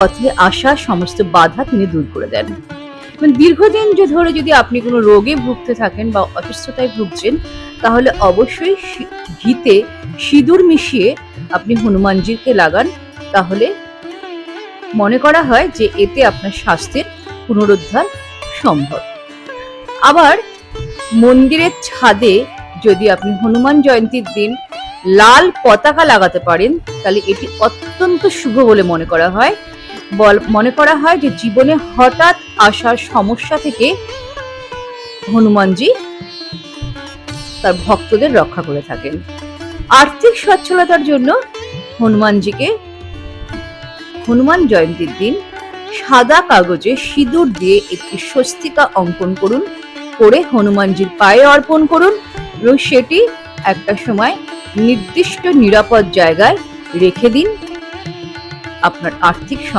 পথে আসা সমস্ত বাধা তিনি দূর করে দেন। দীর্ঘদিন ধরে যদি আপনি কোনো রোগে ভুগতে থাকেন বা অসুস্থতায় ভুগছেন, তাহলে অবশ্যই ঘিতে সিঁদুর মিশিয়ে আপনি হনুমানজিকে লাগান। তাহলে মনে করা হয় যে এতে আপনার স্বাস্থ্যের পুনরুদ্ধার সম্ভব। আবার মন্দিরের ছাদে যদি আপনি হনুমান জয়ন্তীর দিন লাল পতাকা লাগাতে পারেন, তাহলে এটি অত্যন্ত শুভ বলে মনে করা হয়। মনে করা হয় যে জীবনে হঠাৎ আসা সমস্যা থেকে হনুমানজি তার ভক্তদের রক্ষা করে থাকেন। আর্থিক সচ্ছলতার জন্য হনুমানজিকে হনুমান জয়ন্তীর দিন সাদা কাগজে সিঁদুর দিয়ে একটি স্বস্তিকা অঙ্কন করুন, করে হনুমানজির পায়ে অর্পণ করুন এবং সেটি একটা সময় নির্দিষ্ট নিরাপদ জায়গায় রেখে দিন। আপনার আর্থিক সমস্যা